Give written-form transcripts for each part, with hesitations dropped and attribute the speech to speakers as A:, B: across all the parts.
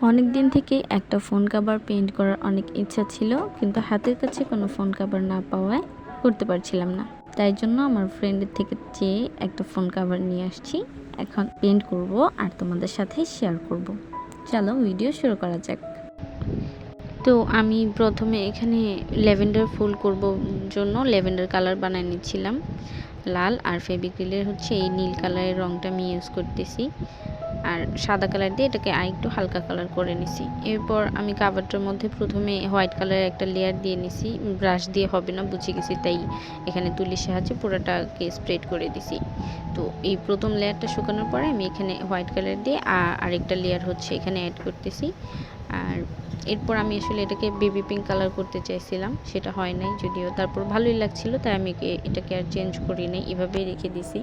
A: অনেক দিন থেকেই একটা ফোন কভার পেইন্ট করার অনেক ইচ্ছা ছিল, কিন্তু হাতের কাছে কোনো ফোন কভার না পাওয়ায় করতে পারছিলাম না। তাই জন্য আমার ফ্রেন্ডের থেকে চেয়ে একটা ফোন কভার নিয়ে আসছি। এখন পেইন্ট করব আর তোমাদের সাথে শেয়ার করব। চলো ভিডিও শুরু করা যাক। তো আমি প্রথমে এখানে ল্যাভেন্ডার ফুল করব জন্য ল্যাভেন্ডার কালার বানিয়ে নিচ্ছিলাম। লাল আর ফেবিক্রিলের এই নীল কালারের রঙটা আমি ইউজ করতেছি, আর সাদা কালার দিয়ে এটাকে আরেকটু হালকা কালার করে নিছি। এরপর আমি কাভারটার মধ্যে প্রথমে হোয়াইট কালারের একটা লেয়ার দিয়ে নিছি। ব্রাশ দিয়ে হবে না বুঝে গেছি, তাই এখানে তুলির সাহায্যে পুরোটাকে স্প্রেড করে দিছি। তো এই প্রথম লেয়ারটা শুকানোর পরে আমি এখানে হোয়াইট কালার দিয়ে আরেকটা লেয়ার এখানে অ্যাড করতেছি। আর এরপর আমি আসলে এটাকে বেবি পিঙ্ক কালার করতে চাইছিলাম, সেটা হয় নাই যদিও, তারপর ভালোই লাগছিল, তাই আমি এটাকে আর চেঞ্জ করি নাই, এভাবেই রেখে দিছি।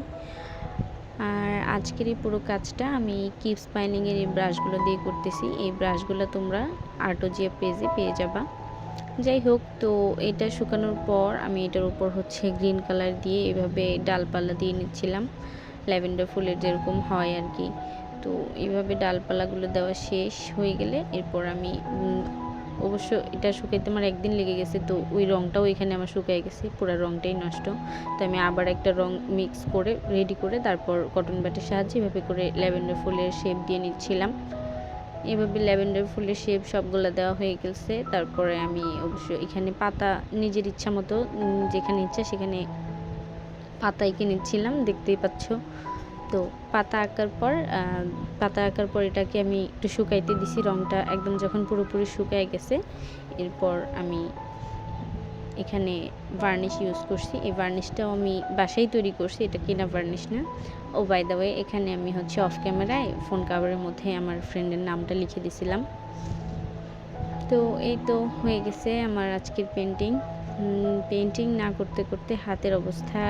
A: আর আজকের এই পুরো কাজটা আমি কিপস পাইলিংয়ের এই ব্রাশগুলো দিয়ে করতেছি। এই ব্রাশগুলো তোমরা আর্টোজিয়া পেজে পেয়ে যাবা। যাই হোক, তো এটা শুকানোর পর আমি এটার উপর গ্রিন কালার দিয়ে এভাবে ডালপালা দিয়ে নিচ্ছিলাম, ল্যাভেন্ডার ফুলের যেরকম হয় আর কি। তো এইভাবে ডালপালাগুলো দেওয়া শেষ হয়ে গেলে এরপর আমি অবশ্য এটা শুকাইতে আমার একদিন লেগে গেছে, তো ওই রঙটাও এখানে আমার শুকাই গেছে, পুরো রঙটাই নষ্ট। তো আমি আবার একটা রঙ মিক্স করে রেডি করে তারপর কটন বাটের সাহায্যে এভাবে করে ল্যাভেন্ডার ফুলের শেপ দিয়ে নিচ্ছিলাম। এভাবে ল্যাভেন্ডার ফুলের শেপ সবগুলো দেওয়া হয়ে গেছে। তারপরে আমি অবশ্য এখানে পাতা নিজের ইচ্ছা মতো যেখানে ইচ্ছা সেখানে পাতা এঁকে নিচ্ছিলাম, দেখতেই পাচ্ছ। তো পাতা আঁকার পর এটাকে আমি একটু শুকাইতে দিছি। রঙটা একদম যখন পুরোপুরি শুকায় গেছে, এরপর আমি এখানে ভার্নিশ ইউজ করছি। এই ভার্নিশটাও আমি বাসায় তৈরি করছি, এটা কেনা ভার্নিশ না। ও বাই দ্য ওয়ে, এখানে আমি অফ ক্যামেরায় ফোন কাভারের মধ্যে আমার ফ্রেন্ডের নামটা লিখে দিছিলাম। তো এই তো হয়ে গেছে আমার আজকের পেন্টিং না করতে করতে হাতের অবস্থা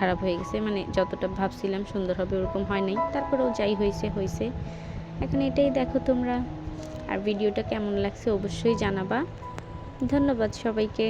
A: খারাপ হয়ে গেছে, মানে যতটা ভাবছিলাম সুন্দর হবে ওরকম হয় নাই, তারপরেও যাই হয়েছে। এখন এটাই দেখো তোমরা। আর ভিডিওটা কেমন লাগছে অবশ্যই জানাবা। ধন্যবাদ সবাইকে।